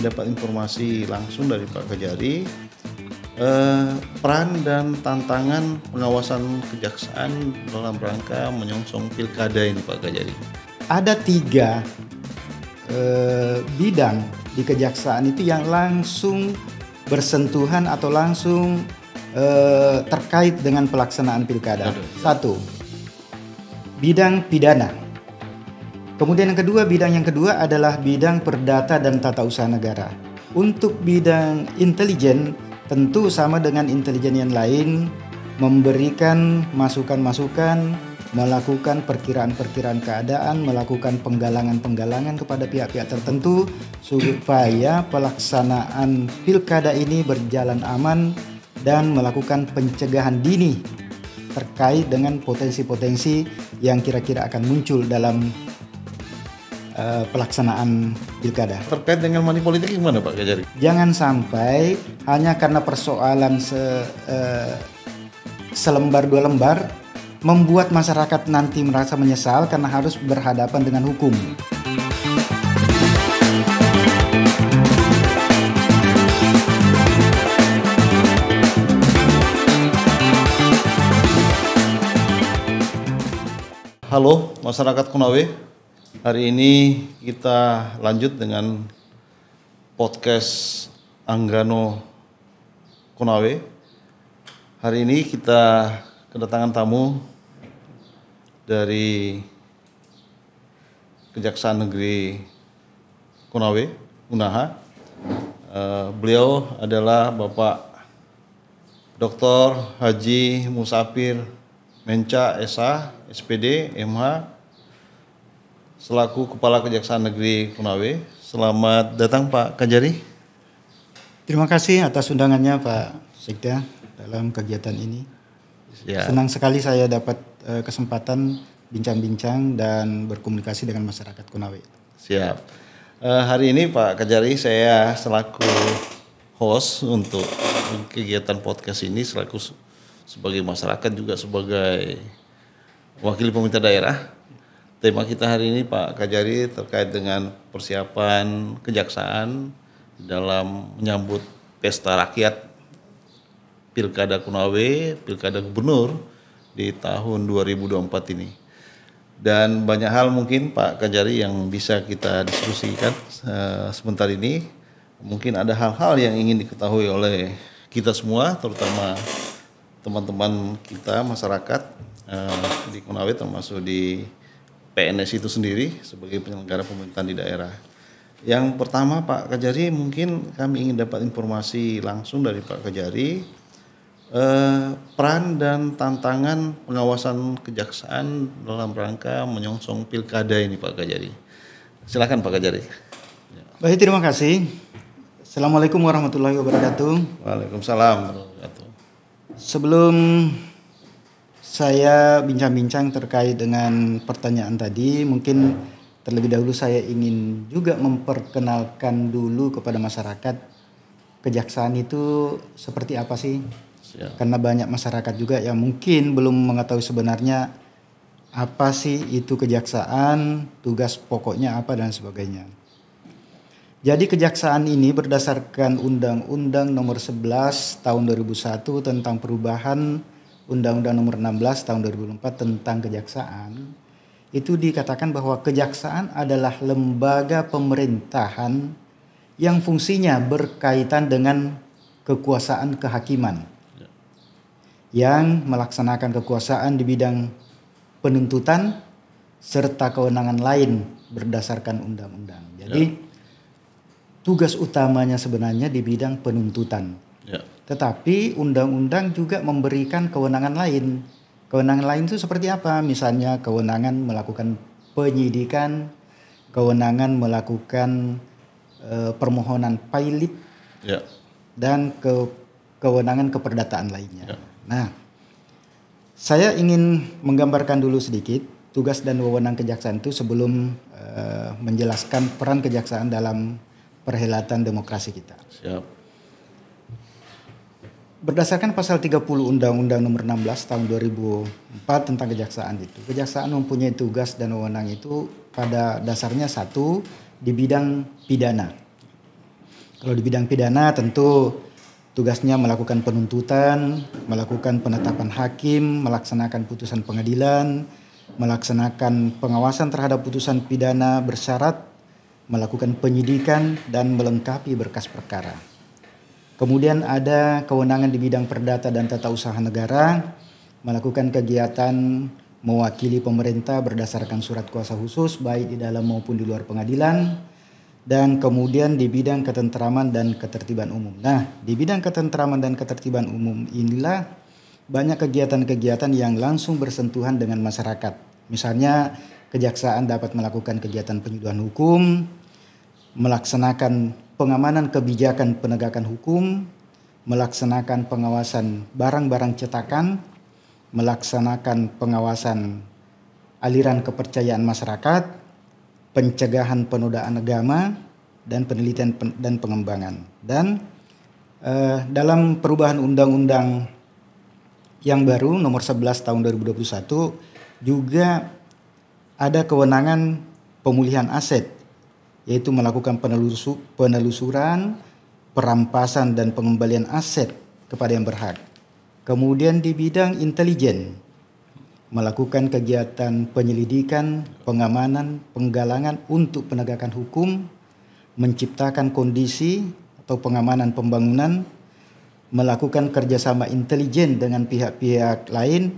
Dapat informasi langsung dari Pak Kajari, peran dan tantangan pengawasan kejaksaan dalam rangka menyongsong pilkada ini, Pak Kajari. Ada 3 bidang di kejaksaan itu yang langsung bersentuhan atau langsung terkait dengan pelaksanaan pilkada. 1, bidang pidana. Kemudian bidang yang kedua adalah bidang perdata dan tata usaha negara. Untuk bidang intelijen, tentu sama dengan intelijen yang lain, memberikan masukan-masukan, melakukan perkiraan-perkiraan keadaan, melakukan penggalangan-penggalangan kepada pihak-pihak tertentu supaya pelaksanaan pilkada ini berjalan aman dan melakukan pencegahan dini terkait dengan potensi-potensi yang kira-kira akan muncul dalam pelaksanaan pilkada. Terkait dengan money politik gimana Pak Kajari? Jangan sampai hanya karena persoalan selembar 2 lembar membuat masyarakat nanti merasa menyesal karena harus berhadapan dengan hukum. Halo masyarakat Konawe. Hari ini kita lanjut dengan podcast Anggano Konawe. Hari ini kita kedatangan tamu dari Kejaksaan Negeri Konawe, Unaha. Beliau adalah Bapak Dr. Haji Musafir Menca SH, SPD, MH, selaku Kepala Kejaksaan Negeri Konawe. Selamat datang Pak Kajari. Terima kasih atas undangannya Pak Sekda dalam kegiatan ini. Ya. Senang sekali saya dapat kesempatan bincang-bincang dan berkomunikasi dengan masyarakat Konawe. Siap. Hari ini Pak Kajari, saya selaku host untuk kegiatan podcast ini, selaku sebagai masyarakat juga sebagai wakil pemerintah daerah. Tema kita hari ini Pak Kajari terkait dengan persiapan kejaksaan dalam menyambut pesta rakyat Pilkada Konawe, Pilkada Gubernur di tahun 2024 ini. Dan banyak hal mungkin Pak Kajari yang bisa kita diskusikan sebentar ini. Mungkin ada hal-hal yang ingin diketahui oleh kita semua, terutama teman-teman kita masyarakat di Konawe, termasuk di PNS itu sendiri sebagai penyelenggara pemerintahan di daerah. Yang pertama Pak Kajari, mungkin kami ingin dapat informasi langsung dari Pak Kajari, peran dan tantangan pengawasan kejaksaan dalam rangka menyongsong pilkada ini Pak Kajari. Silakan Pak Kajari. Baik, terima kasih. Assalamualaikum warahmatullahi wabarakatuh. Waalaikumsalam warahmatullahi wabarakatuh. Sebelum saya bincang-bincang terkait dengan pertanyaan tadi, mungkin terlebih dahulu saya ingin juga memperkenalkan dulu kepada masyarakat kejaksaan itu seperti apa sih? Siap. Karena banyak masyarakat juga yang mungkin belum mengetahui sebenarnya apa sih itu kejaksaan, tugas pokoknya apa dan sebagainya. Jadi kejaksaan ini berdasarkan Undang-Undang Nomor 11 Tahun 2001 tentang perubahan Undang-Undang Nomor 16 Tahun 2004 tentang kejaksaan, itu dikatakan bahwa kejaksaan adalah lembaga pemerintahan yang fungsinya berkaitan dengan kekuasaan kehakiman, yang melaksanakan kekuasaan di bidang penuntutan serta kewenangan lain berdasarkan undang-undang. Jadi tugas utamanya sebenarnya di bidang penuntutan. Tetapi undang-undang juga memberikan kewenangan lain. Kewenangan lain itu seperti apa? Misalnya kewenangan melakukan penyidikan, kewenangan melakukan permohonan pilot, dan kewenangan keperdataan lainnya. Nah, saya ingin menggambarkan dulu sedikit tugas dan wewenang kejaksaan itu sebelum menjelaskan peran kejaksaan dalam perhelatan demokrasi kita. Siap. Berdasarkan pasal 30 Undang-Undang Nomor 16 Tahun 2004 tentang kejaksaan itu, kejaksaan mempunyai tugas dan wewenang itu pada dasarnya satu di bidang pidana. Kalau di bidang pidana tentu tugasnya melakukan penuntutan, melakukan penetapan hakim, melaksanakan putusan pengadilan, melaksanakan pengawasan terhadap putusan pidana bersyarat, melakukan penyidikan dan melengkapi berkas perkara. Kemudian ada kewenangan di bidang perdata dan tata usaha negara, melakukan kegiatan mewakili pemerintah berdasarkan surat kuasa khusus baik di dalam maupun di luar pengadilan, dan kemudian di bidang ketentraman dan ketertiban umum. Nah, di bidang ketentraman dan ketertiban umum inilah banyak kegiatan-kegiatan yang langsung bersentuhan dengan masyarakat. Misalnya kejaksaan dapat melakukan kegiatan penyuluhan hukum, melaksanakan pengamanan kebijakan penegakan hukum, melaksanakan pengawasan barang-barang cetakan, melaksanakan pengawasan aliran kepercayaan masyarakat, pencegahan penodaan agama, dan penelitian dan pengembangan. Dan dalam perubahan undang-undang yang baru nomor 11 tahun 2021 juga ada kewenangan pemulihan aset, yaitu melakukan penelusuran, perampasan dan pengembalian aset kepada yang berhak. Kemudian di bidang intelijen, melakukan kegiatan penyelidikan, pengamanan, penggalangan untuk penegakan hukum, menciptakan kondisi atau pengamanan pembangunan, melakukan kerjasama intelijen dengan pihak-pihak lain,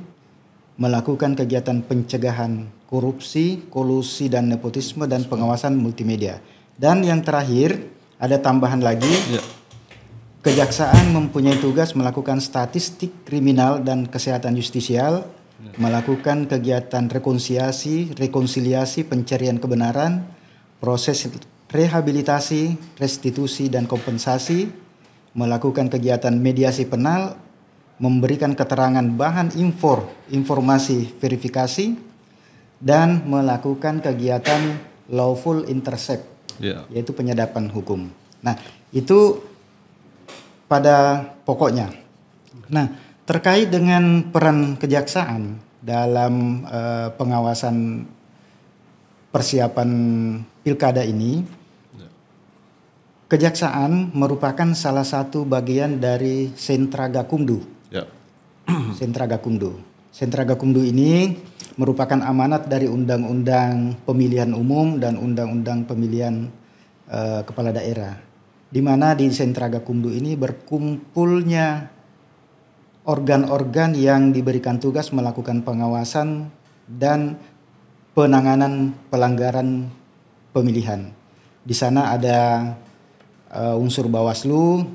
melakukan kegiatan pencegahan korupsi, kolusi dan nepotisme, dan pengawasan multimedia. Dan yang terakhir ada tambahan lagi, kejaksaan mempunyai tugas melakukan statistik kriminal dan kesehatan justisial, melakukan kegiatan rekonsiliasi, pencarian kebenaran, proses rehabilitasi, restitusi dan kompensasi, melakukan kegiatan mediasi penal, memberikan keterangan bahan informasi verifikasi, dan melakukan kegiatan lawful intercept, yaitu penyadapan hukum. Nah, itu pada pokoknya. Nah, terkait dengan peran kejaksaan dalam pengawasan persiapan pilkada ini, kejaksaan merupakan salah satu bagian dari Sentra Gakumdu. Sentra Gakumdu. Sentra Gakumdu ini merupakan amanat dari Undang-Undang Pemilihan Umum dan Undang-Undang Pemilihan Kepala Daerah, di mana di Sentra Gakumdu ini berkumpulnya organ-organ yang diberikan tugas melakukan pengawasan dan penanganan pelanggaran pemilihan. Di sana ada unsur Bawaslu,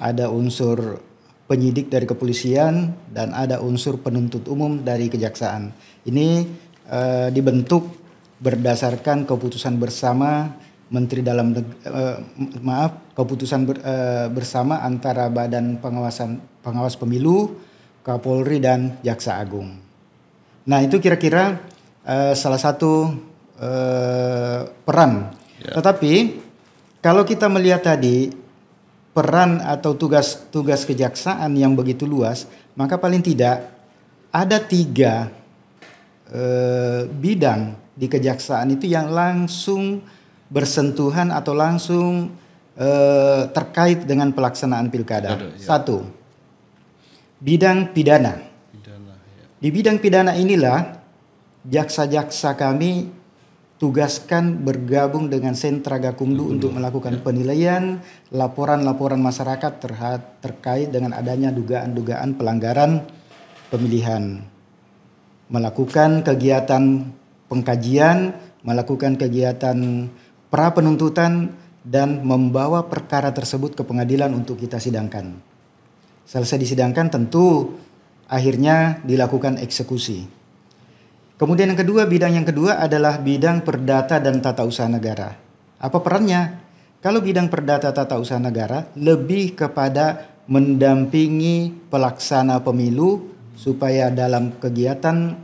ada unsur penyidik dari kepolisian, dan ada unsur penuntut umum dari kejaksaan. Ini dibentuk berdasarkan keputusan bersama Menteri Dalam keputusan bersama antara Badan Pengawas Pemilu, Kapolri dan Jaksa Agung. Nah, itu kira-kira salah satu peran. Tetapi kalau kita melihat tadi peran atau tugas kejaksaan yang begitu luas, maka paling tidak ada 3 bidang di kejaksaan itu yang langsung bersentuhan atau langsung terkait dengan pelaksanaan pilkada. Satu, bidang pidana. Di bidang pidana inilah jaksa-jaksa kami tugaskan bergabung dengan Sentra Gakumdu untuk melakukan penilaian laporan-laporan masyarakat terkait dengan adanya dugaan-dugaan pelanggaran pemilihan, melakukan kegiatan pengkajian, melakukan kegiatan pra penuntutan, dan membawa perkara tersebut ke pengadilan untuk kita sidangkan. Selesai disidangkan tentu akhirnya dilakukan eksekusi. Kemudian bidang yang kedua adalah bidang perdata dan tata usaha negara. Apa perannya? Kalau bidang perdata tata usaha negara lebih kepada mendampingi pelaksana pemilu supaya dalam kegiatan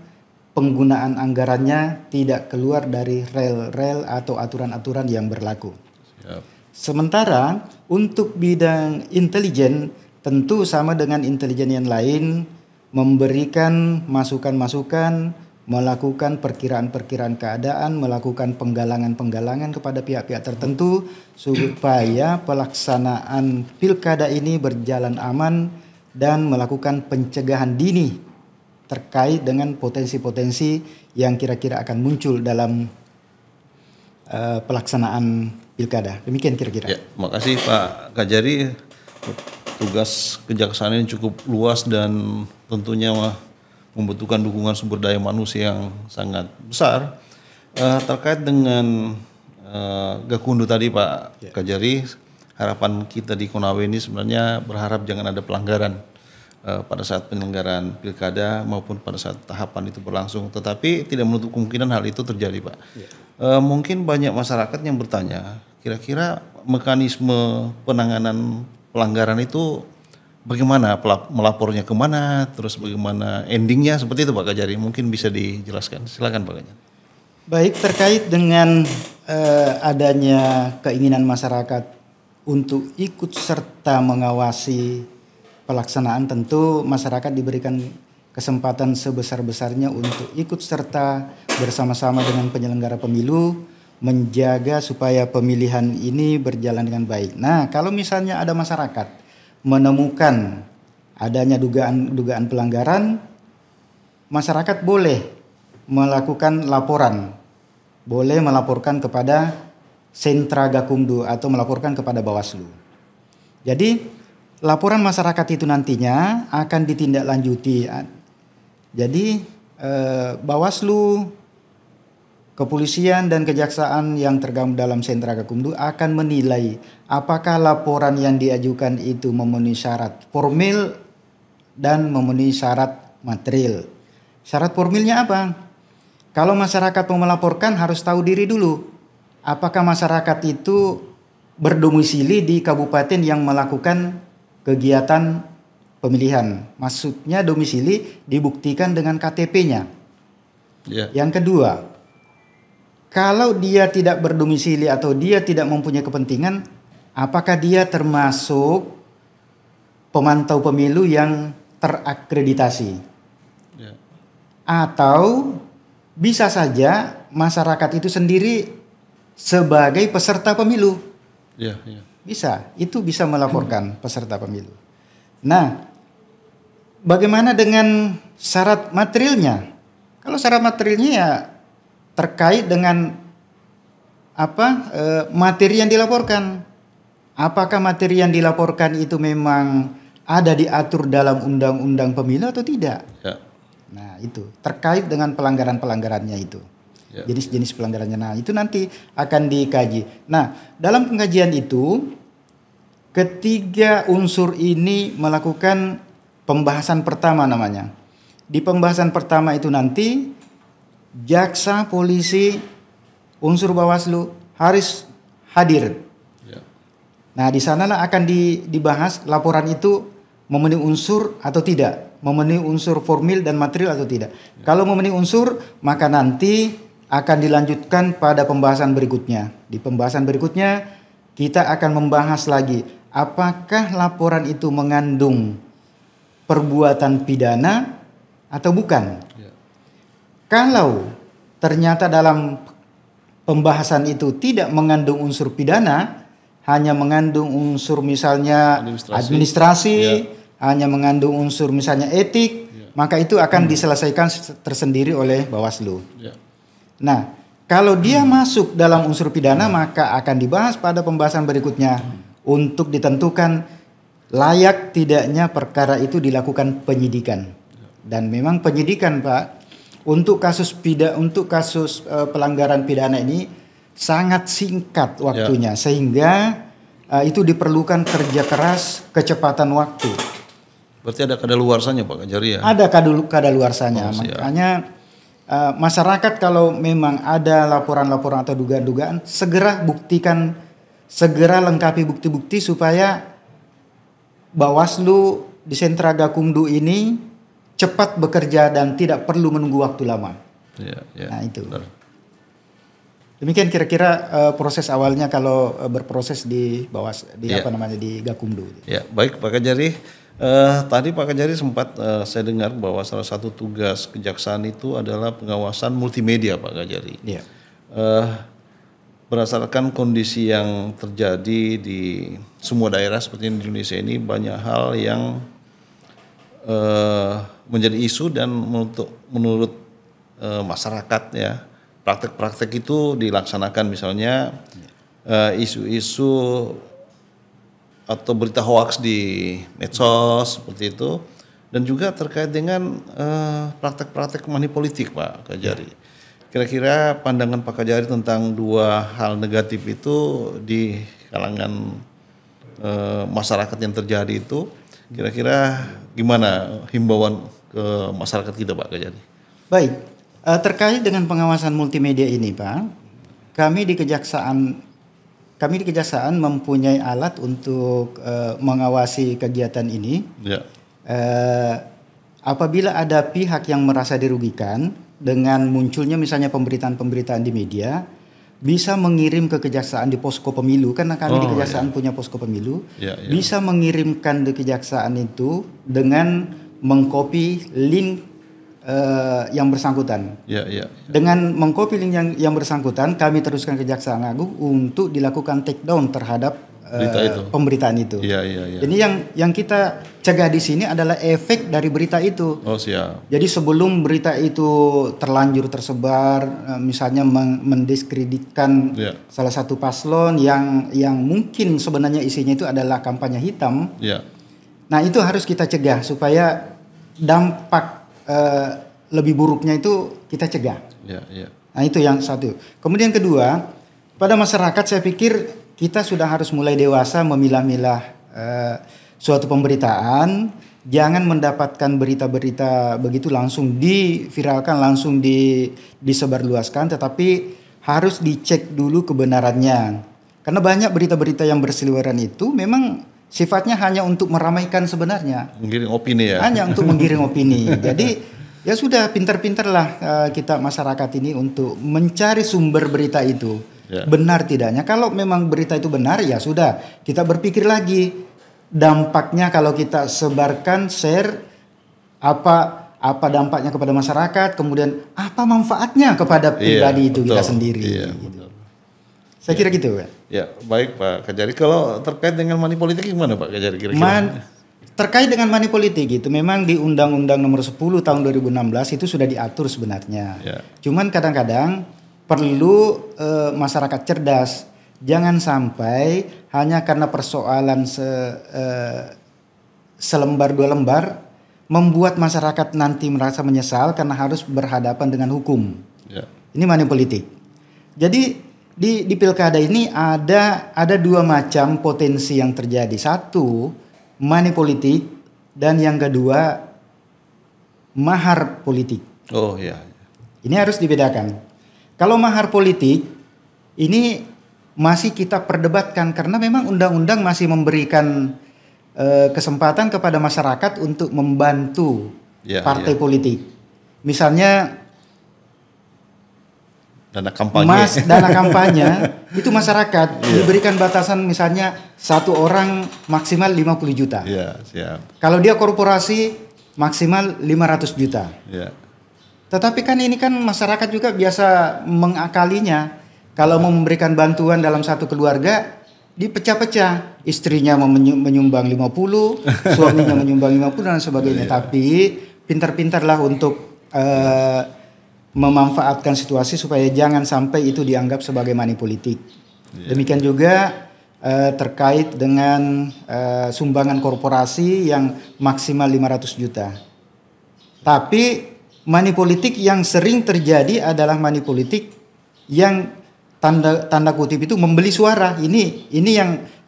penggunaan anggarannya tidak keluar dari rel-rel atau aturan-aturan yang berlaku. Siap. Sementara untuk bidang intelijen tentu sama dengan intelijen yang lain, memberikan masukan-masukan, melakukan perkiraan-perkiraan keadaan, melakukan penggalangan-penggalangan kepada pihak-pihak tertentu supaya pelaksanaan pilkada ini berjalan aman dan melakukan pencegahan dini terkait dengan potensi-potensi yang kira-kira akan muncul dalam pelaksanaan pilkada. Demikian kira-kira. Ya, makasih Pak Kajari. Tugas kejaksaan ini cukup luas dan tentunya membutuhkan dukungan sumber daya manusia yang sangat besar. Terkait dengan Gakumdu tadi Pak Kajari, harapan kita di Konawe ini sebenarnya berharap jangan ada pelanggaran pada saat penyelenggaraan pilkada maupun pada saat tahapan itu berlangsung. Tetapi tidak menutup kemungkinan hal itu terjadi Pak. Mungkin banyak masyarakat yang bertanya, kira-kira mekanisme penanganan pelanggaran itu bagaimana, melapornya kemana, terus bagaimana endingnya, seperti itu Pak Kajari. Mungkin bisa dijelaskan. Silakan Pak Kajari. Baik, terkait dengan adanya keinginan masyarakat untuk ikut serta mengawasi pelaksanaan, tentu masyarakat diberikan kesempatan sebesar-besarnya untuk ikut serta bersama-sama dengan penyelenggara pemilu menjaga supaya pemilihan ini berjalan dengan baik. Nah, kalau misalnya ada masyarakat menemukan adanya dugaan pelanggaran, masyarakat boleh melakukan laporan, boleh melaporkan kepada sentra Gakumdu atau melaporkan kepada Bawaslu. Jadi laporan masyarakat itu nantinya akan ditindaklanjuti. Jadi Bawaslu, kepolisian dan kejaksaan yang tergabung dalam sentra Gakumdu akan menilai apakah laporan yang diajukan itu memenuhi syarat formil dan memenuhi syarat material. Syarat formilnya apa? Kalau masyarakat mau melaporkan harus tahu diri dulu. Apakah masyarakat itu berdomisili di kabupaten yang melakukan kegiatan pemilihan. Maksudnya domisili dibuktikan dengan KTP-nya. Yang kedua, kalau dia tidak berdomisili atau dia tidak mempunyai kepentingan, apakah dia termasuk pemantau pemilu yang terakreditasi? Atau bisa saja masyarakat itu sendiri sebagai peserta pemilu. Bisa, itu bisa melaporkan peserta pemilu. Nah, bagaimana dengan syarat materialnya? Kalau syarat materialnya ya terkait dengan materi yang dilaporkan. Apakah materi yang dilaporkan itu memang ada diatur dalam undang-undang pemilu atau tidak? Nah, itu terkait dengan pelanggaran-pelanggarannya itu. Jenis-jenis pelanggarannya. Nah, itu nanti akan dikaji. Nah, dalam pengkajian itu ketiga unsur ini melakukan pembahasan pertama namanya. Di pembahasan pertama itu nanti jaksa, polisi, unsur Bawaslu harus hadir. Nah, di sanalah akan dibahas laporan itu memenuhi unsur atau tidak, memenuhi unsur formil dan material atau tidak. Kalau memenuhi unsur, maka nanti akan dilanjutkan pada pembahasan berikutnya. Di pembahasan berikutnya kita akan membahas lagi apakah laporan itu mengandung perbuatan pidana atau bukan. Kalau ternyata dalam pembahasan itu tidak mengandung unsur pidana, hanya mengandung unsur misalnya administrasi, hanya mengandung unsur misalnya etik, maka itu akan diselesaikan tersendiri oleh Bawaslu. Nah, kalau dia masuk dalam unsur pidana, maka akan dibahas pada pembahasan berikutnya untuk ditentukan layak tidaknya perkara itu dilakukan penyidikan. Dan memang penyidikan, Pak, untuk kasus pelanggaran pidana ini sangat singkat waktunya, sehingga itu diperlukan kerja keras, kecepatan waktu. Berarti ada kadaluarsanya Pak Kajari ya? Ada kadaluarsanya. Makanya masyarakat kalau memang ada laporan-laporan atau dugaan-dugaan, segera buktikan, segera lengkapi bukti-bukti supaya Bawaslu di sentra Gakumdu ini cepat bekerja dan tidak perlu menunggu waktu lama. Nah itu. Benar. Demikian kira-kira proses awalnya kalau berproses di bawah di Gakumdu. Ya, baik Pak Kajari. Tadi Pak Kajari sempat saya dengar bahwa salah satu tugas kejaksaan itu adalah pengawasan multimedia Pak Kajari. Iya. Berdasarkan kondisi yang terjadi di semua daerah seperti di Indonesia ini, banyak hal yang menjadi isu dan menurut masyarakat ya, praktek-praktek itu dilaksanakan, misalnya isu-isu atau berita hoaks di medsos seperti itu, dan juga terkait dengan praktek-praktek money politik Pak Kajari. Kira-kira pandangan Pak Kajari tentang dua hal negatif itu di kalangan masyarakat yang terjadi itu, kira-kira gimana himbauan ke masyarakat kita Pak Kajari? Baik, terkait dengan pengawasan multimedia ini Pak, kami di Kejaksaan mempunyai alat untuk mengawasi kegiatan ini. Ya. Apabila ada pihak yang merasa dirugikan dengan munculnya misalnya pemberitaan-pemberitaan di media, bisa mengirim ke Kejaksaan di posko pemilu, karena kami di Kejaksaan punya posko pemilu, bisa mengirimkan di Kejaksaan itu dengan mengcopy link yang bersangkutan. Dengan mengcopy link yang bersangkutan, kami teruskan ke Kejaksaan Agung untuk dilakukan take down terhadap pemberitaan itu. Jadi yang kita cegah di sini adalah efek dari berita itu. Jadi sebelum berita itu terlanjur tersebar, misalnya mendiskreditkan salah satu paslon yang mungkin sebenarnya isinya itu adalah kampanye hitam. Nah itu harus kita cegah supaya dampak lebih buruknya itu kita cegah. Nah itu yang satu. Kemudian kedua, pada masyarakat saya pikir kita sudah harus mulai dewasa memilah-milah suatu pemberitaan. Jangan mendapatkan berita-berita begitu langsung diviralkan, langsung disebarluaskan, tetapi harus dicek dulu kebenarannya. Karena banyak berita-berita yang berseliweran itu memang sifatnya hanya untuk meramaikan sebenarnya. Menggiring opini ya. Hanya untuk menggiring opini. Jadi ya sudah pintar-pintarlah kita masyarakat ini untuk mencari sumber berita itu. Benar tidaknya. Kalau memang berita itu benar ya sudah. Kita berpikir lagi dampaknya kalau kita sebarkan, share, apa dampaknya kepada masyarakat. Kemudian apa manfaatnya kepada pribadi itu kita sendiri. Gitu. Saya kira gitu ya. Ya, baik Pak Kajari. Kalau terkait dengan money politik gimana Pak Kajari kira-kira? Terkait dengan money politik itu memang di Undang-Undang Nomor 10 Tahun 2016 itu sudah diatur sebenarnya. Cuman kadang-kadang perlu masyarakat cerdas. Jangan sampai hanya karena persoalan selembar dua lembar membuat masyarakat nanti merasa menyesal karena harus berhadapan dengan hukum. Ini money politik. Jadi di pilkada ini ada dua macam potensi yang terjadi. Satu, money politik, dan yang kedua mahar politik. Ini harus dibedakan. Kalau mahar politik ini masih kita perdebatkan karena memang undang-undang masih memberikan kesempatan kepada masyarakat untuk membantu partai politik. Misalnya dana kampanye itu masyarakat diberikan batasan, misalnya satu orang maksimal 50 juta. Kalau dia korporasi maksimal 500 juta. Tetapi kan ini kan masyarakat juga biasa mengakalinya. Kalau mau memberikan bantuan dalam satu keluarga dipecah-pecah. Istrinya menyumbang 50, suaminya menyumbang 50 dan sebagainya. Tapi pintar-pintarlah untuk memanfaatkan situasi supaya jangan sampai itu dianggap sebagai money politik. Demikian juga terkait dengan sumbangan korporasi yang maksimal 500 juta. Tapi money politik yang sering terjadi adalah money politik yang tanda kutip itu membeli suara. Ini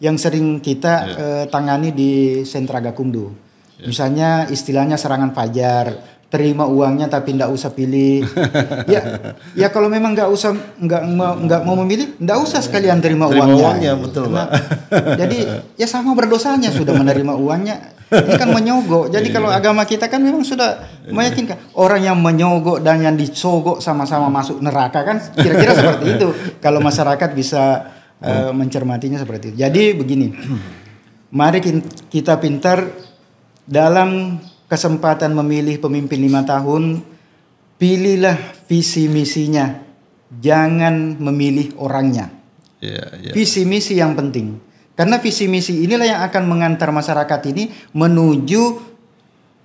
yang sering kita tangani di sentra Gakumdu. Misalnya istilahnya serangan fajar. Terima uangnya tapi nggak usah pilih. ya kalau memang nggak mau memilih, nggak usah sekalian terima uangnya. Betul Pak. Jadi ya sama berdosanya sudah menerima uangnya. Ini kan menyogok. Jadi kalau agama kita kan memang sudah meyakinkan orang yang menyogok dan yang disogok sama-sama masuk neraka kan kira-kira seperti itu. Kalau masyarakat bisa mencermatinya seperti itu. Jadi begini, mari kita pintar dalam kesempatan memilih pemimpin 5 tahun, pilihlah visi misinya, jangan memilih orangnya. Visi misi yang penting. Karena visi misi inilah yang akan mengantar masyarakat ini menuju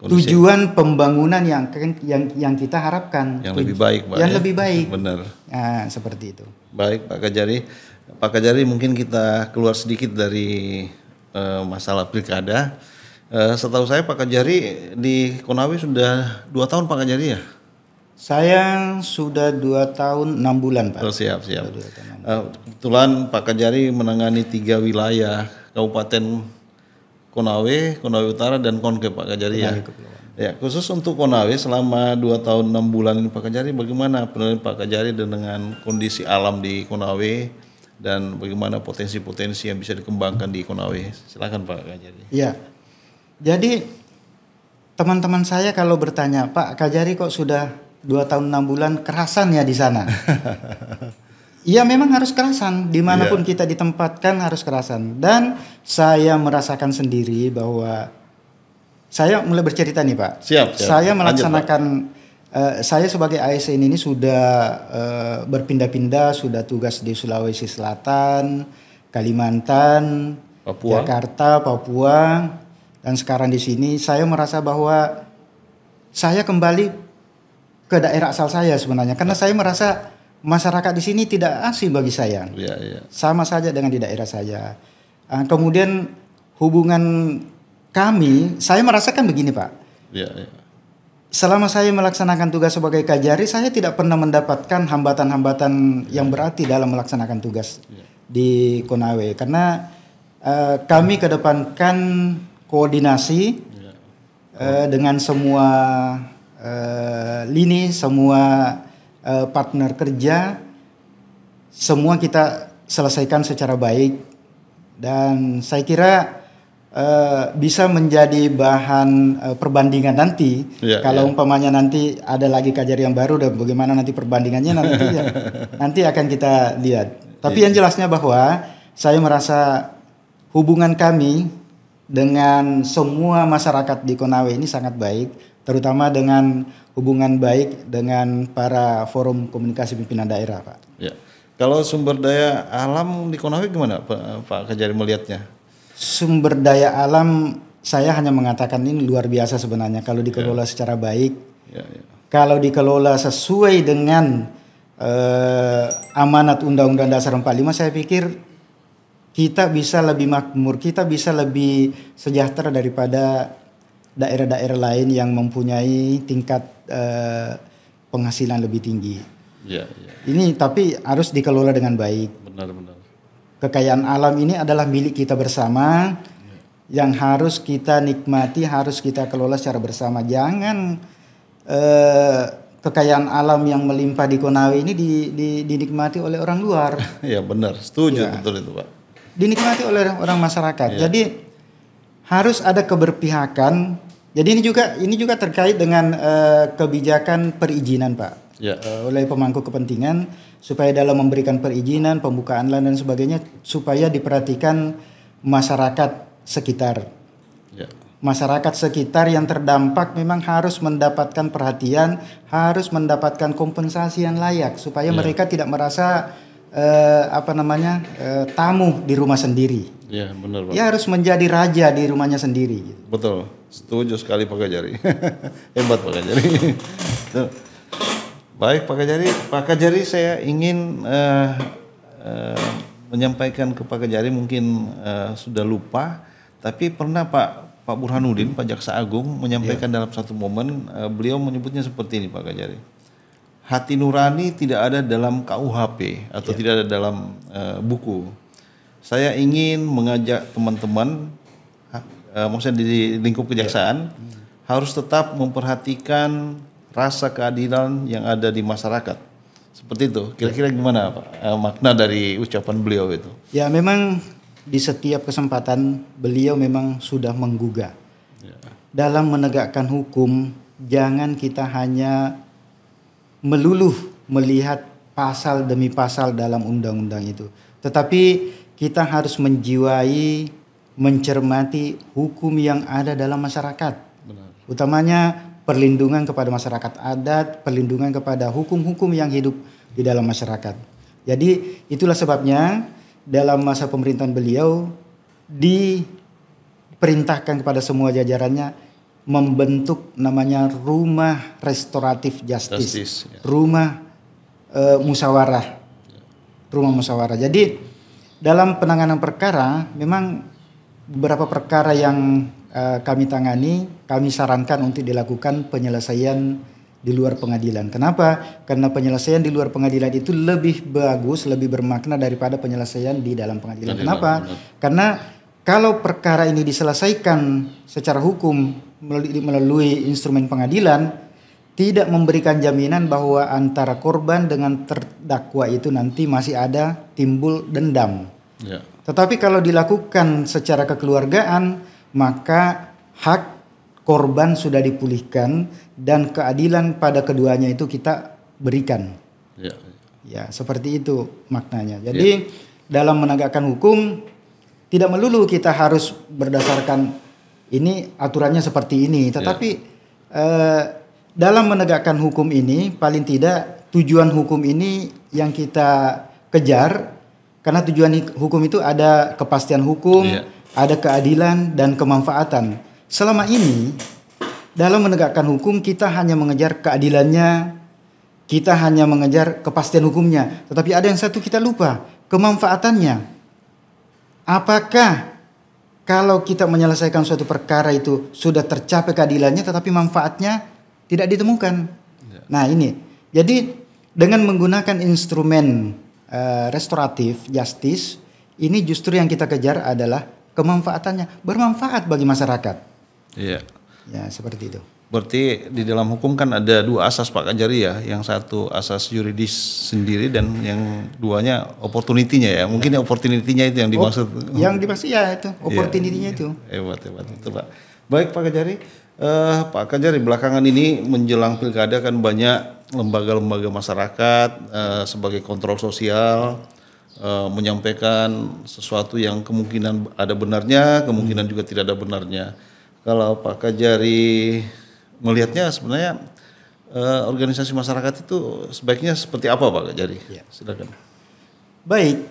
tujuan pembangunan yang kita harapkan. Yang lebih baik, Pak. Yang lebih baik. Benar. Nah, seperti itu. Baik, Pak Kajari. Pak Kajari, mungkin kita keluar sedikit dari masalah pilkada. Setahu saya Pak Kajari di Konawe sudah 2 tahun Pak Kajari ya? Saya sudah 2 tahun 6 bulan Pak. Oh, siap. Kebetulan Pak Kajari menangani 3 wilayah Kabupaten Konawe, Konawe Utara dan Konke Pak Kajari ya. Ya, khusus untuk Konawe selama 2 tahun 6 bulan ini Pak Kajari, bagaimana penilaian Pak Kajari dengan kondisi alam di Konawe dan bagaimana potensi-potensi yang bisa dikembangkan di Konawe? Silakan Pak Kajari. Iya. Jadi teman-teman saya kalau bertanya, Pak Kajari kok sudah 2 tahun 6 bulan kerasan ya di sana? Iya memang harus kerasan, dimanapun kita ditempatkan harus kerasan. Dan saya merasakan sendiri bahwa saya mulai bercerita nih Pak. Siap. Saya melaksanakan, saya sebagai ASN ini sudah berpindah-pindah, sudah tugas di Sulawesi Selatan, Kalimantan, Papua. Jakarta, Papua, dan sekarang di sini. Saya merasa bahwa saya kembali ke daerah asal saya sebenarnya, karena saya merasa masyarakat di sini tidak asing bagi saya. Sama saja dengan di daerah saya. Kemudian hubungan kami, saya merasakan begini Pak. Selama saya melaksanakan tugas sebagai Kajari, saya tidak pernah mendapatkan hambatan-hambatan yang berarti dalam melaksanakan tugas di Konawe, karena kami kedepankan koordinasi dengan semua lini, semua partner kerja, semua kita selesaikan secara baik, dan saya kira bisa menjadi bahan perbandingan nanti. Kalau umpamanya nanti ada lagi Kajari yang baru dan bagaimana nanti perbandingannya nanti akan kita lihat. Tapi yang jelasnya bahwa saya merasa hubungan kami dengan semua masyarakat di Konawe ini sangat baik, terutama dengan hubungan baik dengan para forum komunikasi pimpinan daerah, Pak. Ya. Kalau sumber daya alam di Konawe gimana Pak Kajari melihatnya? Sumber daya alam saya hanya mengatakan ini luar biasa sebenarnya kalau dikelola secara baik. Kalau dikelola sesuai dengan amanat Undang-Undang Dasar 45, saya pikir kita bisa lebih makmur, kita bisa lebih sejahtera daripada daerah-daerah lain yang mempunyai tingkat penghasilan lebih tinggi. Ini tapi harus dikelola dengan baik. Benar. Kekayaan alam ini adalah milik kita bersama, yang harus kita nikmati, harus kita kelola secara bersama. Jangan kekayaan alam yang melimpah di Konawe ini dinikmati oleh orang luar. Ya benar, setuju betul itu Pak. Dinikmati oleh orang masyarakat. Jadi harus ada keberpihakan. Jadi ini juga terkait dengan kebijakan perizinan Pak. Oleh pemangku kepentingan, supaya dalam memberikan perizinan, pembukaan lahan dan sebagainya, supaya diperhatikan masyarakat sekitar. Masyarakat sekitar yang terdampak memang harus mendapatkan perhatian, harus mendapatkan kompensasi yang layak, supaya mereka tidak merasa tamu di rumah sendiri. Benar Pak. Ya harus menjadi raja di rumahnya sendiri. Betul, setuju sekali Pak Kajari. Hebat Pak Kajari. Baik Pak Kajari, saya ingin menyampaikan ke Pak Kajari, mungkin sudah lupa, tapi pernah Pak Burhanuddin, Pak Jaksa Agung menyampaikan dalam satu momen, beliau menyebutnya seperti ini Pak Kajari. Hati nurani tidak ada dalam KUHP atau tidak ada dalam buku. Saya ingin mengajak teman-teman, maksudnya di lingkup kejaksaan, harus tetap memperhatikan rasa keadilan yang ada di masyarakat. Seperti itu. Kira-kira gimana Pak makna dari ucapan beliau itu? Ya memang di setiap kesempatan beliau memang sudah menggugah. Ya. Dalam menegakkan hukum, jangan kita hanya meluluh melihat pasal demi pasal dalam undang-undang itu. Tetapi kita harus menjiwai, mencermati hukum yang ada dalam masyarakat. Benar. Utamanya perlindungan kepada masyarakat adat, perlindungan kepada hukum-hukum yang hidup di dalam masyarakat. Jadi itulah sebabnya dalam masa pemerintahan beliau diperintahkan kepada semua jajarannya membentuk namanya Rumah Restoratif Justice. Ya. Rumah musyawarah. Rumah musyawarah. Jadi dalam penanganan perkara memang beberapa perkara yang kami tangani, kami sarankan untuk dilakukan penyelesaian di luar pengadilan. Kenapa? Karena penyelesaian di luar pengadilan itu lebih bagus, lebih bermakna daripada penyelesaian di dalam pengadilan. Kenapa? Karena kalau perkara ini diselesaikan secara hukum melalui instrumen pengadilan, tidak memberikan jaminan bahwa antara korban dengan terdakwa itu nanti masih ada timbul dendam. Ya. Tetapi kalau dilakukan secara kekeluargaan, maka hak korban sudah dipulihkan dan keadilan pada keduanya itu kita berikan. Ya. Ya, seperti itu maknanya. Jadi dalam menegakkan hukum tidak melulu kita harus berdasarkan ini aturannya seperti ini, tetapi dalam menegakkan hukum ini paling tidak tujuan hukum ini yang kita kejar, karena tujuan hukum itu ada kepastian hukum, ada keadilan dan kemanfaatan. Selama ini dalam menegakkan hukum kita hanya mengejar keadilannya, kita hanya mengejar kepastian hukumnya, tetapi ada yang satu kita lupa, kemanfaatannya. Apakah kalau kita menyelesaikan suatu perkara itu sudah tercapai keadilannya tetapi manfaatnya tidak ditemukan? Nah ini, jadi dengan menggunakan instrumen restoratif justice, ini justru yang kita kejar adalah kemanfaatannya, bermanfaat bagi masyarakat. Iya. Ya, seperti itu. Berarti di dalam hukum kan ada dua asas Pak Kajari ya, yang satu asas yuridis sendiri dan yang duanya opportunity-nya ya. Mungkin opportunity-nya itu yang dimaksud. Yang dimaksud ya itu, opportunity-nya itu. Hebat itu Pak. Baik Pak Kajari, Pak Kajari belakangan ini menjelang pilkada kan banyak lembaga-lembaga masyarakat sebagai kontrol sosial menyampaikan sesuatu yang kemungkinan ada benarnya, kemungkinan juga tidak ada benarnya. Kalau Pak Kajari melihatnya sebenarnya organisasi masyarakat itu sebaiknya seperti apa Pak Kajari? Ya. Silakan. Baik,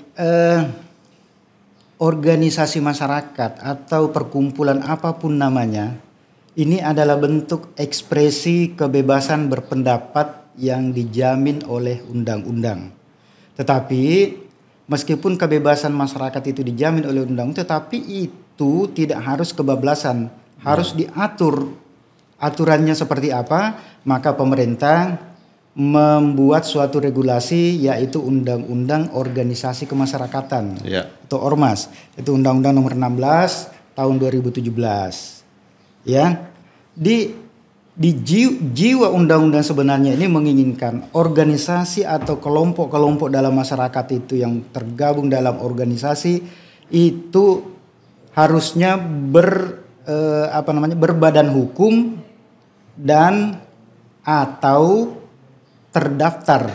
organisasi masyarakat atau perkumpulan apapun namanya, ini adalah bentuk ekspresi kebebasan berpendapat yang dijamin oleh undang-undang. Tetapi meskipun kebebasan masyarakat itu dijamin oleh undang-undang, tetapi itu tidak harus kebablasan. Harus diatur aturannya seperti apa, maka pemerintah membuat suatu regulasi yaitu Undang-Undang Organisasi Kemasyarakatan atau Ormas. Itu Undang-Undang nomor 16 tahun 2017. Ya. Di jiwa undang-undang sebenarnya ini menginginkan organisasi atau kelompok-kelompok dalam masyarakat itu yang tergabung dalam organisasi itu harusnya berbadan hukum dan atau terdaftar.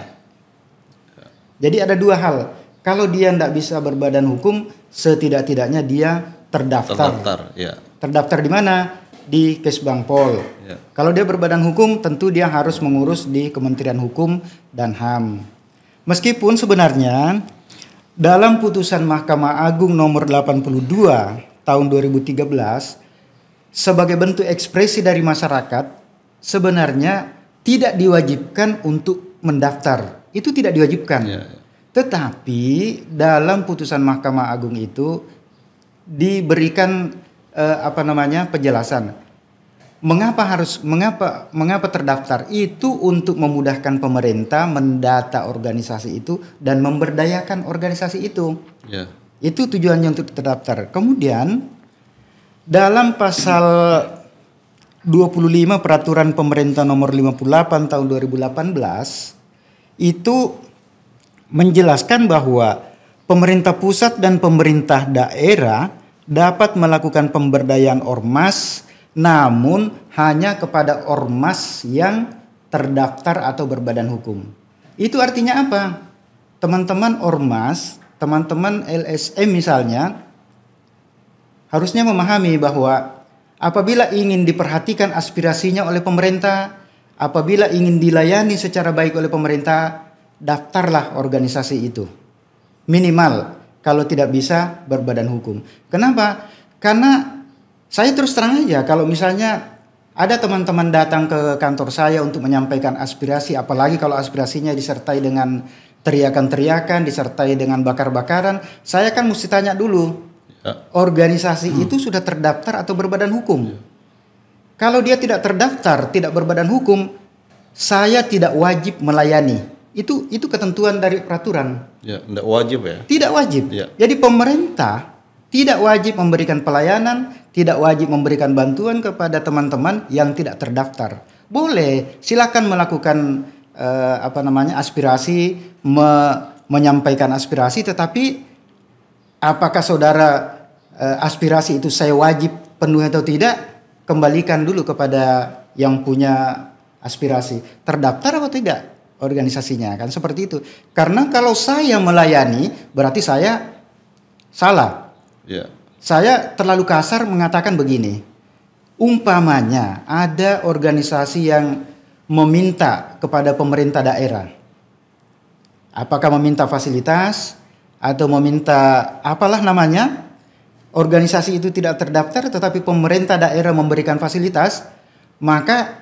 Jadi ada dua hal. Kalau dia tidak bisa berbadan hukum, setidak-tidaknya dia terdaftar. Terdaftar di mana? Di Kesbangpol. Kalau dia berbadan hukum, tentu dia harus mengurus di Kementerian Hukum dan HAM. Meskipun sebenarnya dalam putusan Mahkamah Agung nomor 82 tahun 2013 sebagai bentuk ekspresi dari masyarakat sebenarnya tidak diwajibkan untuk mendaftar. Itu tidak diwajibkan. Tetapi dalam putusan Mahkamah Agung itu diberikan penjelasan. Mengapa terdaftar? Itu untuk memudahkan pemerintah mendata organisasi itu dan memberdayakan organisasi itu. Itu tujuannya untuk terdaftar. Kemudian dalam pasal 25 Peraturan Pemerintah nomor 58 tahun 2018 itu menjelaskan bahwa pemerintah pusat dan pemerintah daerah dapat melakukan pemberdayaan ormas namun hanya kepada ormas yang terdaftar atau berbadan hukum. Itu artinya apa? Teman-teman ormas, teman-teman LSM misalnya, harusnya memahami bahwa apabila ingin diperhatikan aspirasinya oleh pemerintah, apabila ingin dilayani secara baik oleh pemerintah, daftarlah organisasi itu. Minimal, kalau tidak bisa berbadan hukum. Kenapa? Karena saya terus terang aja, kalau misalnya ada teman-teman datang ke kantor saya untuk menyampaikan aspirasi, apalagi kalau aspirasinya disertai dengan teriakan-teriakan, disertai dengan bakar-bakaran, saya kan mesti tanya dulu, organisasi itu sudah terdaftar atau berbadan hukum? Kalau dia tidak terdaftar, tidak berbadan hukum, saya tidak wajib melayani. Itu ketentuan dari peraturan. Ya, tidak wajib ya. Tidak wajib. Ya. Jadi pemerintah tidak wajib memberikan pelayanan, tidak wajib memberikan bantuan kepada teman-teman yang tidak terdaftar. Boleh, silakan melakukan aspirasi, menyampaikan aspirasi, tetapi apakah saudara aspirasi itu saya wajib penuhi atau tidak? Kembalikan dulu kepada yang punya aspirasi, terdaftar atau tidak organisasinya, kan seperti itu. Karena kalau saya melayani berarti saya salah. Ya. Saya terlalu kasar mengatakan begini. Umpamanya ada organisasi yang meminta kepada pemerintah daerah, apakah meminta fasilitas atau meminta apalah namanya, organisasi itu tidak terdaftar tetapi pemerintah daerah memberikan fasilitas, maka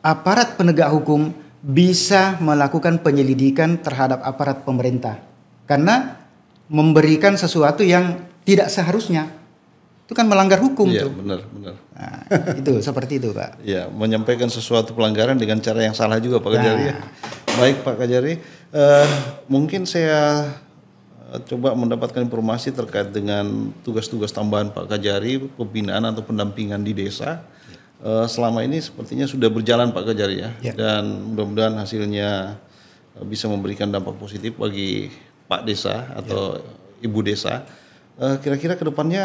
aparat penegak hukum bisa melakukan penyelidikan terhadap aparat pemerintah karena memberikan sesuatu yang tidak seharusnya. Itu kan melanggar hukum. Iya, tuh. Benar. Nah, itu seperti itu, Pak. Ya, menyampaikan sesuatu pelanggaran dengan cara yang salah juga, Pak Kajari. Ya. Baik, Pak Kajari. Mungkin saya coba mendapatkan informasi terkait dengan tugas-tugas tambahan Pak Kajari, pembinaan atau pendampingan di desa. Selama ini sepertinya sudah berjalan Pak Kajari ya. Dan mudah-mudahan hasilnya bisa memberikan dampak positif bagi Pak Desa atau Ibu Desa. Kira-kira ke depannya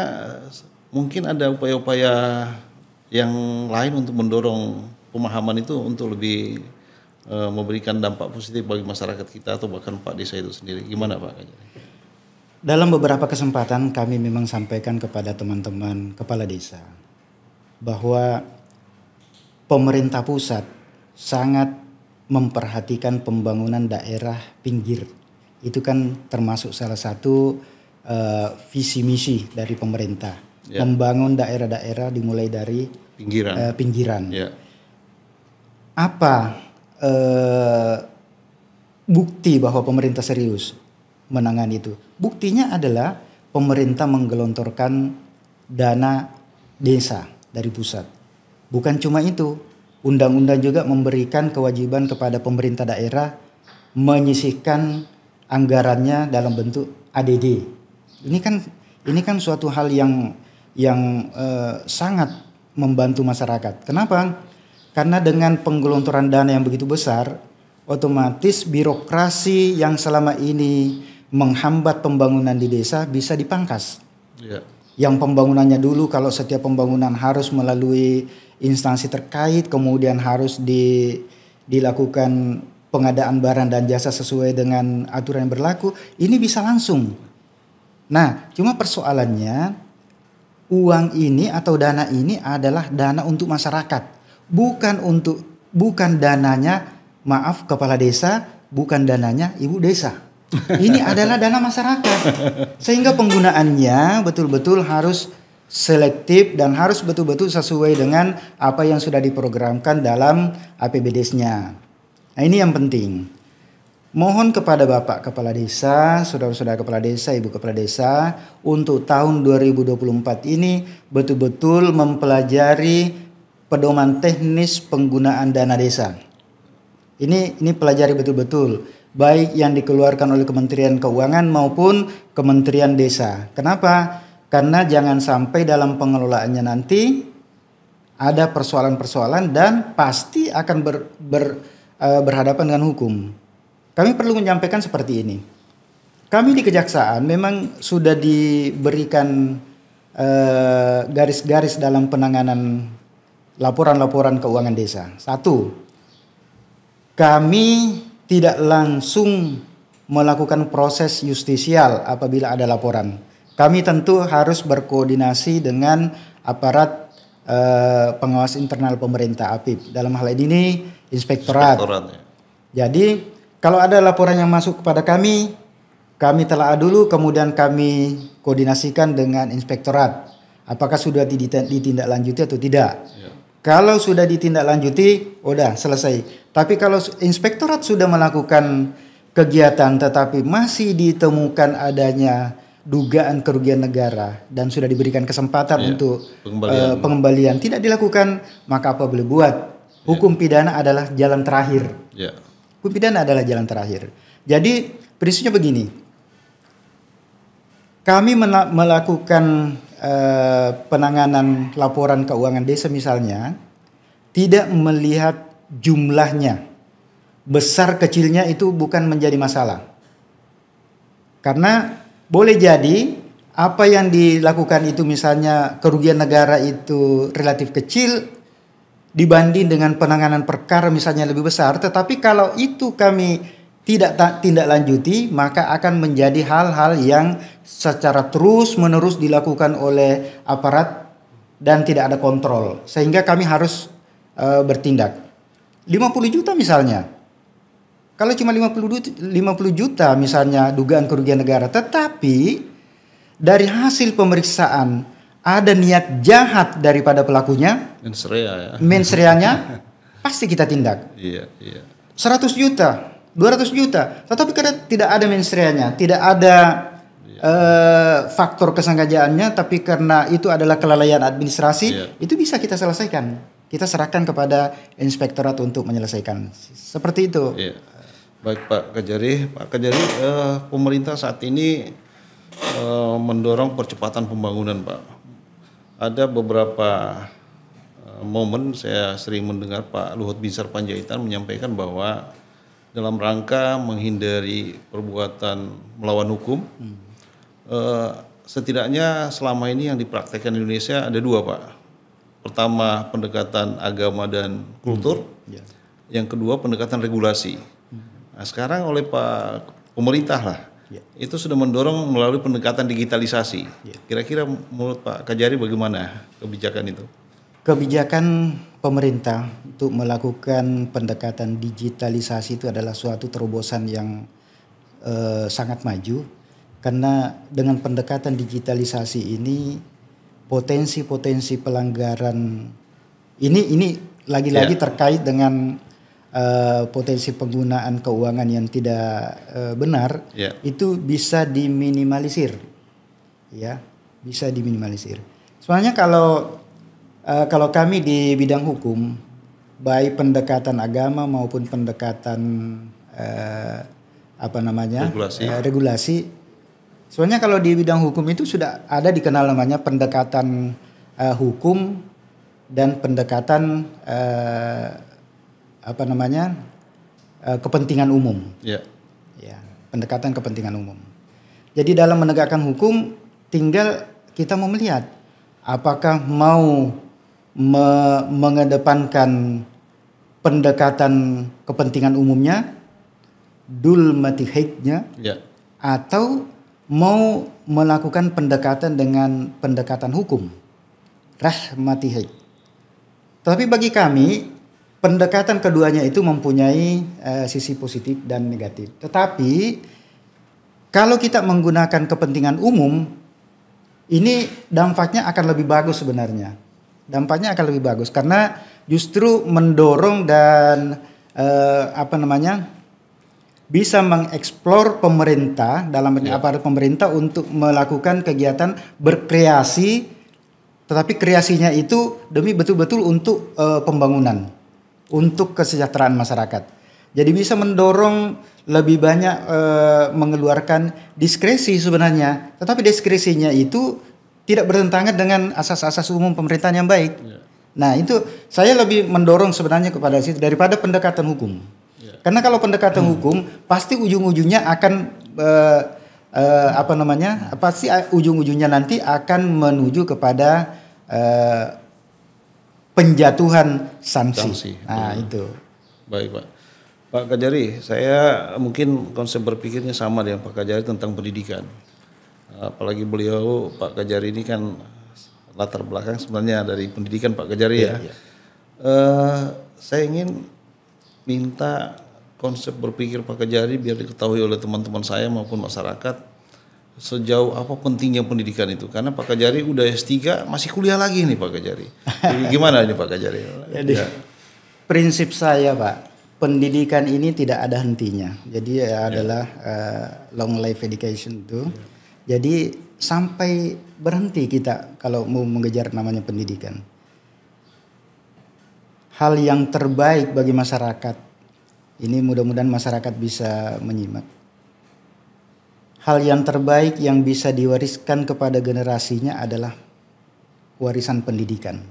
mungkin ada upaya-upaya yang lain untuk mendorong pemahaman itu untuk lebih memberikan dampak positif bagi masyarakat kita atau bahkan Pak Desa itu sendiri. Gimana Pak Kajari? Dalam beberapa kesempatan kami memang sampaikan kepada teman-teman kepala desa bahwa pemerintah pusat sangat memperhatikan pembangunan daerah pinggir. Itu kan termasuk salah satu visi misi dari pemerintah, membangun daerah-daerah dimulai dari pinggiran. Ya. Apa bukti bahwa pemerintah serius menangani itu? Buktinya adalah pemerintah menggelontorkan dana desa dari pusat. Bukan cuma itu, undang-undang juga memberikan kewajiban kepada pemerintah daerah menyisihkan anggarannya dalam bentuk ADD. Ini kan suatu hal yang sangat membantu masyarakat. Kenapa? Karena dengan penggelontoran dana yang begitu besar, otomatis birokrasi yang selama ini menghambat pembangunan di desa bisa dipangkas. Ya. Yang pembangunannya dulu kalau setiap pembangunan harus melalui instansi terkait, kemudian harus dilakukan pengadaan barang dan jasa sesuai dengan aturan yang berlaku, ini bisa langsung. Nah, cuma persoalannya uang ini atau dana ini adalah dana untuk masyarakat, bukan dananya, maaf kepala desa, bukan dananya ibu desa. Ini adalah dana masyarakat. Sehingga penggunaannya betul-betul harus selektif dan harus betul-betul sesuai dengan apa yang sudah diprogramkan dalam APBDes-nya. Nah, ini yang penting. Mohon kepada Bapak Kepala Desa, saudara-saudara Kepala Desa, Ibu Kepala Desa, untuk tahun 2024 ini betul-betul mempelajari pedoman teknis penggunaan dana desa. Ini pelajari betul-betul, baik yang dikeluarkan oleh Kementerian Keuangan maupun Kementerian Desa. Kenapa? Karena jangan sampai dalam pengelolaannya nanti ada persoalan-persoalan dan pasti akan berhadapan dengan hukum. Kami perlu menyampaikan seperti ini. Kami di Kejaksaan memang sudah diberikan garis-garis dalam penanganan laporan-laporan keuangan desa. Satu, kami tidak langsung melakukan proses justisial apabila ada laporan. Kami tentu harus berkoordinasi dengan aparat pengawas internal pemerintah APIP. Dalam hal ini inspektorat. Ya. Jadi kalau ada laporan yang masuk kepada kami telah dulu, kemudian kami koordinasikan dengan inspektorat. Apakah sudah ditindaklanjuti atau tidak? Ya. Kalau sudah ditindaklanjuti, udah selesai. Tapi kalau inspektorat sudah melakukan kegiatan tetapi masih ditemukan adanya dugaan kerugian negara dan sudah diberikan kesempatan untuk pengembalian tidak dilakukan, maka apa boleh buat? Hukum pidana adalah jalan terakhir. Hukum pidana adalah jalan terakhir. Jadi prinsipnya begini, kami melakukan penanganan laporan keuangan desa misalnya tidak melihat jumlahnya, besar kecilnya itu bukan menjadi masalah, karena boleh jadi apa yang dilakukan itu misalnya kerugian negara itu relatif kecil dibanding dengan penanganan perkara misalnya lebih besar, tetapi kalau itu kami tidak lanjuti, maka akan menjadi hal-hal yang secara terus-menerus dilakukan oleh aparat dan tidak ada kontrol, sehingga kami harus bertindak. 50 juta misalnya, kalau cuma 50 juta misalnya dugaan kerugian negara, tetapi dari hasil pemeriksaan ada niat jahat daripada pelakunya, mensreanya pasti kita tindak. 100 juta, 200 juta, tetapi karena tidak ada mensreanya, tidak ada faktor kesengajaannya, tapi karena itu adalah kelalaian administrasi, itu bisa kita selesaikan. Kita serahkan kepada inspektorat untuk menyelesaikan. Seperti itu. Baik Pak Kajari, pemerintah saat ini mendorong percepatan pembangunan, Pak. Ada beberapa momen saya sering mendengar Pak Luhut Binsar Panjaitan menyampaikan bahwa dalam rangka menghindari perbuatan melawan hukum, setidaknya selama ini yang dipraktekkan di Indonesia ada dua, Pak. Pertama pendekatan agama dan kultur, yang kedua pendekatan regulasi. Nah, sekarang oleh Pak pemerintah lah, itu sudah mendorong melalui pendekatan digitalisasi. Kira-kira menurut Pak Kajari bagaimana kebijakan itu? Kebijakan pemerintah untuk melakukan pendekatan digitalisasi itu adalah suatu terobosan yang sangat maju, karena dengan pendekatan digitalisasi ini potensi-potensi pelanggaran ini lagi-lagi terkait dengan potensi penggunaan keuangan yang tidak benar, itu bisa diminimalisir, bisa diminimalisir. Soalnya kalau kami di bidang hukum, baik pendekatan agama maupun pendekatan regulasi. Soalnya kalau di bidang hukum itu sudah ada dikenal namanya pendekatan hukum dan pendekatan kepentingan umum. Pendekatan kepentingan umum. Jadi dalam menegakkan hukum tinggal kita mau melihat apakah mau mengedepankan pendekatan kepentingan umumnya, dul matihidnya, atau mau melakukan pendekatan dengan pendekatan hukum, rahmatihid. Tapi bagi kami pendekatan keduanya itu mempunyai sisi positif dan negatif. Tetapi kalau kita menggunakan kepentingan umum, ini dampaknya akan lebih bagus sebenarnya. Dampaknya akan lebih bagus karena justru mendorong dan bisa mengeksplor pemerintah dalam aparat pemerintah untuk melakukan kegiatan berkreasi, tetapi kreasinya itu demi betul-betul untuk pembangunan, untuk kesejahteraan masyarakat. Jadi bisa mendorong lebih banyak mengeluarkan diskresi sebenarnya, tetapi diskresinya itu tidak bertentangan dengan asas-asas umum pemerintahan yang baik. Nah itu saya lebih mendorong sebenarnya kepada situ daripada pendekatan hukum. Karena kalau pendekatan hukum pasti ujung-ujungnya akan apa namanya, pasti ujung-ujungnya nanti akan menuju kepada penjatuhan sanksi. Nah itu. Baik Pak. Pak Kajari, saya mungkin konsep berpikirnya sama dengan Pak Kajari tentang pendidikan. Apalagi beliau, Pak Kajari ini kan latar belakang sebenarnya dari pendidikan Pak Kajari ya. Saya ingin minta konsep berpikir Pak Kajari biar diketahui oleh teman-teman saya maupun masyarakat sejauh apa pentingnya pendidikan itu. Karena Pak Kajari udah S3 masih kuliah lagi nih Pak Kajari. Jadi gimana ini Pak Kajari? Jadi prinsip saya Pak, pendidikan ini tidak ada hentinya. Jadi adalah long life education itu. Jadi sampai berhenti kita kalau mau mengejar namanya pendidikan. Hal yang terbaik bagi masyarakat, ini mudah-mudahan masyarakat bisa menyimak. Hal yang terbaik yang bisa diwariskan kepada generasinya adalah warisan pendidikan.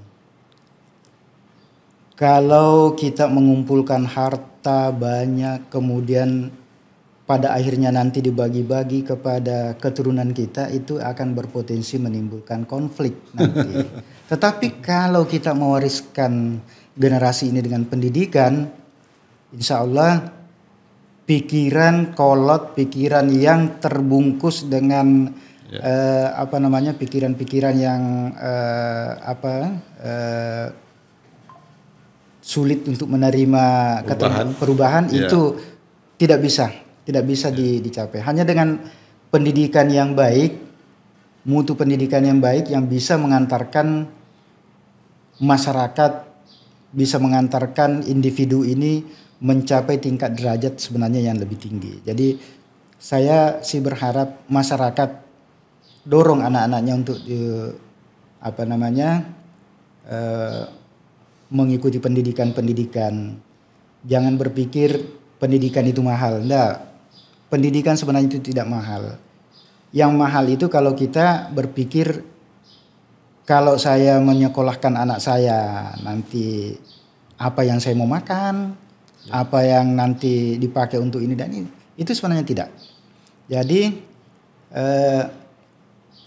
Kalau kita mengumpulkan harta banyak, kemudian pada akhirnya nanti dibagi-bagi kepada keturunan kita, itu akan berpotensi menimbulkan konflik nanti. Tetapi kalau kita mewariskan generasi ini dengan pendidikan, insya Allah pikiran kolot, pikiran yang terbungkus dengan pikiran-pikiran yang sulit untuk menerima perubahan itu tidak bisa dicapai. Hanya dengan pendidikan yang baik, mutu pendidikan yang baik yang bisa mengantarkan masyarakat, bisa mengantarkan individu ini mencapai tingkat derajat sebenarnya yang lebih tinggi. Jadi saya sih berharap masyarakat dorong anak-anaknya untuk mengikuti pendidikan. Jangan berpikir pendidikan itu mahal. Enggak. Pendidikan sebenarnya itu tidak mahal. Yang mahal itu kalau kita berpikir, kalau saya menyekolahkan anak saya, nanti apa yang saya mau makan, apa yang nanti dipakai untuk ini dan ini. Itu sebenarnya tidak. Jadi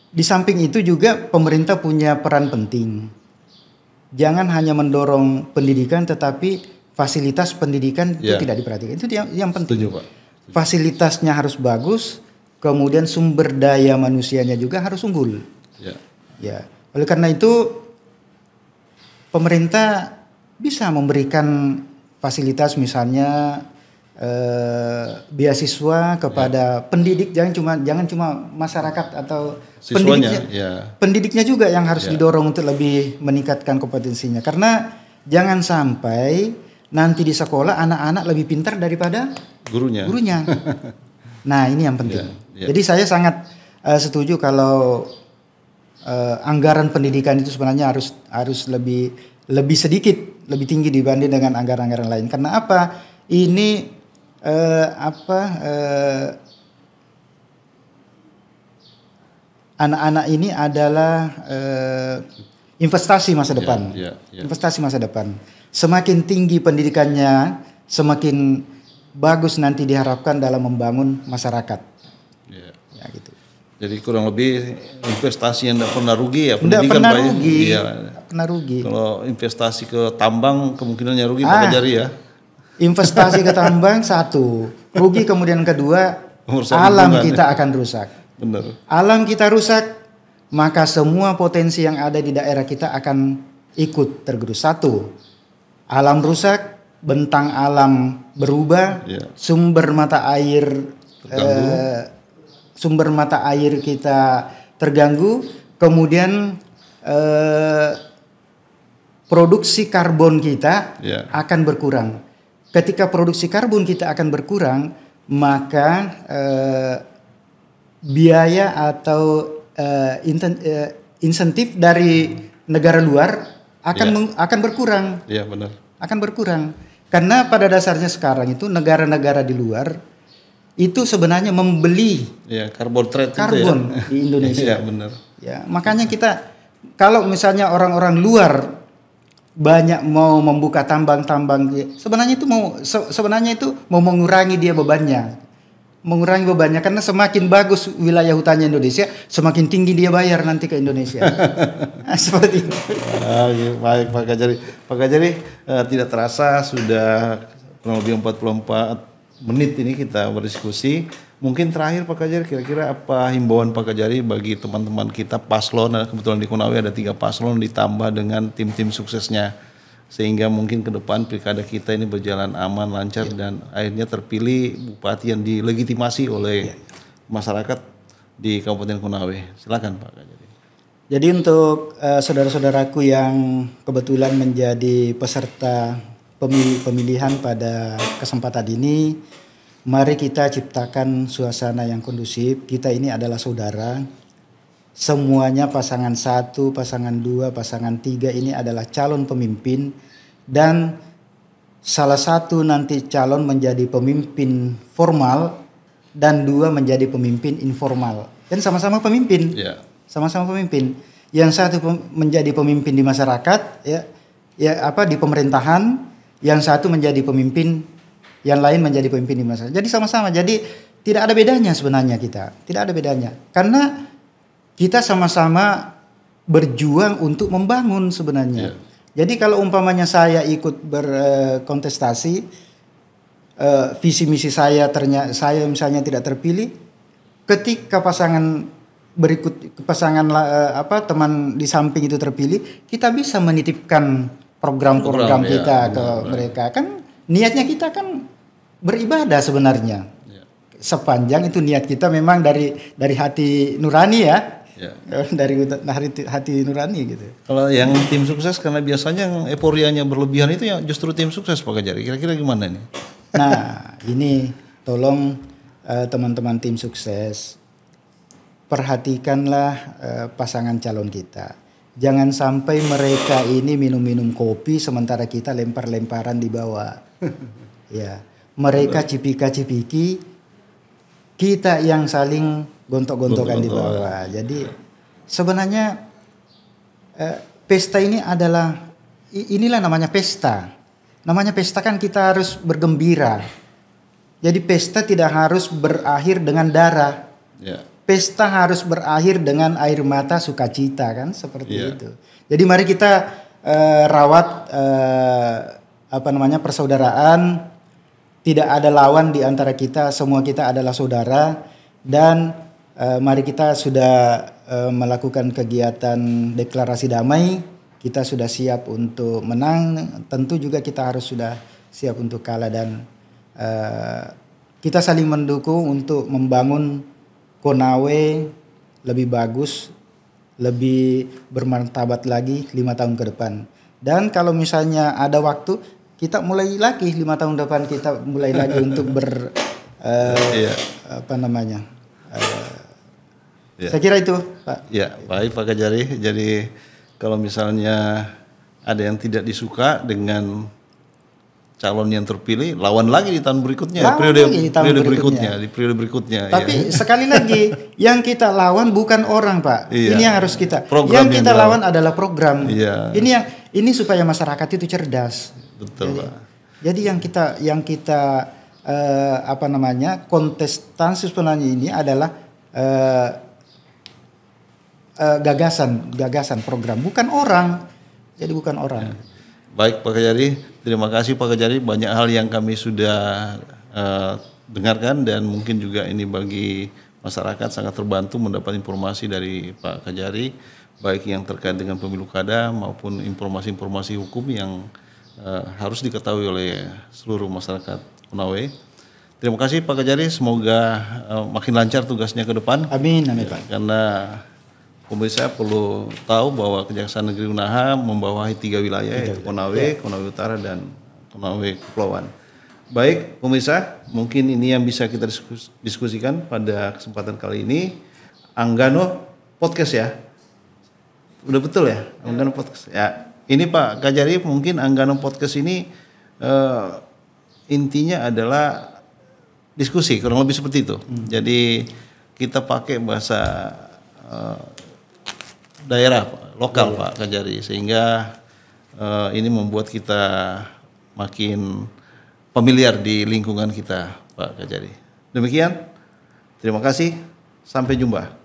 di samping itu juga pemerintah punya peran penting. Jangan hanya mendorong pendidikan, tetapi fasilitas pendidikan itu tidak diperhatikan. Itu yang penting. Setuju, Pak. Fasilitasnya harus bagus, kemudian sumber daya manusianya juga harus unggul. Ya. Oleh karena itu pemerintah bisa memberikan fasilitas, misalnya beasiswa kepada pendidik, jangan cuma masyarakat atau siswanya, pendidiknya juga yang harus didorong untuk lebih meningkatkan kompetensinya. Karena jangan sampai nanti di sekolah anak-anak lebih pintar daripada gurunya. Nah, ini yang penting. Jadi saya sangat setuju kalau anggaran pendidikan itu sebenarnya harus lebih sedikit, lebih tinggi dibanding dengan anggaran-anggaran lain. Karena apa? Ini anak-anak ini adalah investasi masa depan. Investasi masa depan. Semakin tinggi pendidikannya, semakin bagus nanti diharapkan dalam membangun masyarakat. Ya, gitu. Jadi kurang lebih investasi yang tidak pernah rugi ya. Tidak pernah rugi. Pernah rugi. Kalau investasi ke tambang kemungkinannya rugi Pak Kajari ya. Investasi ke tambang satu, rugi, kemudian kedua alam kita akan rusak. Benar. Alam kita rusak, maka semua potensi yang ada di daerah kita akan ikut tergerus. Satu, alam rusak, bentang alam berubah, sumber mata air kita terganggu, kemudian produksi karbon kita akan berkurang. Ketika produksi karbon kita akan berkurang, maka biaya atau insentif dari negara luar akan berkurang. Iya, benar. Akan berkurang. Karena pada dasarnya sekarang itu negara-negara di luar itu sebenarnya membeli karbon di Indonesia. Iya, benar. Ya, makanya kita kalau misalnya orang-orang luar banyak mau membuka tambang-tambang, sebenarnya itu mau mengurangi dia bebannya. mengurangi bebannya, karena semakin bagus wilayah hutannya Indonesia, semakin tinggi dia bayar nanti ke Indonesia. Seperti itu. Iya, baik Pak Kajari. Pak Kajari, tidak terasa sudah kurang lebih 44 menit ini kita berdiskusi. Mungkin terakhir Pak Kajari, kira-kira apa himbauan Pak Kajari bagi teman-teman kita paslon, kebetulan di Konawe ada 3 paslon ditambah dengan tim-tim suksesnya, sehingga mungkin ke depan pilkada kita ini berjalan aman, lancar, dan akhirnya terpilih bupati yang dilegitimasi oleh masyarakat di Kabupaten Konawe. Silakan Pak Kajari. Jadi untuk saudara-saudaraku yang kebetulan menjadi peserta pemilihan pada kesempatan ini, mari kita ciptakan suasana yang kondusif. Kita ini adalah saudara. Semuanya pasangan 1, pasangan 2, pasangan 3 ini adalah calon pemimpin. Dan salah satu nanti calon menjadi pemimpin formal dan 2 menjadi pemimpin informal. Dan sama-sama pemimpin. Sama-sama pemimpin. Yang satu menjadi pemimpin di masyarakat, di pemerintahan. Yang satu menjadi pemimpin, yang lain menjadi pemimpin di masyarakat. Jadi sama-sama. Jadi tidak ada bedanya sebenarnya kita. Tidak ada bedanya. Karena kita sama-sama berjuang untuk membangun sebenarnya. Jadi kalau umpamanya saya ikut berkontestasi, visi misi saya misalnya tidak terpilih, ketika teman di samping itu terpilih, kita bisa menitipkan program kita ke mereka. Kan niatnya kita kan beribadah sebenarnya. Sepanjang itu niat kita memang dari hati nurani ya. Dari hati nurani gitu. Kalau yang tim sukses, karena biasanya yang euforianya berlebihan itu yang justru tim sukses Pak Kajari. Kira-kira gimana nih? Nah, ini tolong teman-teman tim sukses, perhatikanlah pasangan calon kita. Jangan sampai mereka ini minum-minum kopi sementara kita lempar-lemparan di bawah. Ya, mereka cipika-cipiki, kita yang saling gontok-gontokan di bawah. Jadi sebenarnya pesta ini inilah namanya pesta. Namanya pesta kan kita harus bergembira. Jadi pesta tidak harus berakhir dengan darah. Pesta harus berakhir dengan air mata sukacita, kan seperti itu. Jadi mari kita rawat persaudaraan. Tidak ada lawan di antara kita, semua kita adalah saudara. Dan mari kita sudah melakukan kegiatan deklarasi damai. Kita sudah siap untuk menang. Tentu juga kita harus sudah siap untuk kalah, dan kita saling mendukung untuk membangun Konawe lebih bagus, lebih bermartabat lagi 5 tahun ke depan. Dan kalau misalnya ada waktu, kita mulai lagi 5 tahun depan, kita mulai lagi untuk saya kira itu Pak. Ya, baik Pak Kajari. Jadi kalau misalnya ada yang tidak disuka dengan calon yang terpilih, lawan lagi di tahun berikutnya, periode berikutnya. Tapi sekali lagi, yang kita lawan bukan orang Pak. Ini yang harus kita. Yang kita lawan adalah program. Ini supaya masyarakat itu cerdas. Betul, Pak. Jadi yang kita kontestasi sebenarnya ini adalah gagasan program, bukan orang. Jadi bukan orang. Baik Pak Kajari, terima kasih Pak Kajari. Banyak hal yang kami sudah dengarkan, dan mungkin juga ini bagi masyarakat sangat terbantu mendapat informasi dari Pak Kajari, baik yang terkait dengan pemilu kada maupun informasi-informasi hukum yang harus diketahui oleh seluruh masyarakat Konawe. Terima kasih Pak Kajari, semoga makin lancar tugasnya ke depan. Amin, amin Pak. Karena pemirsa perlu tahu bahwa Kejaksaan Negeri Unaha membawahi 3 wilayah, yaitu Konawe, Konawe Utara, dan Konawe Kepulauan. Baik pemirsa, mungkin ini yang bisa kita diskusikan pada kesempatan kali ini. Anggano Podcast ya, udah betul ya, Anggano Podcast ya. Ini Pak Kajari, mungkin Anggano Podcast ini intinya adalah diskusi, kurang lebih seperti itu. Jadi kita pakai bahasa daerah lokal Pak Kajari, sehingga ini membuat kita makin familiar di lingkungan kita Pak Kajari. Demikian, terima kasih, sampai jumpa.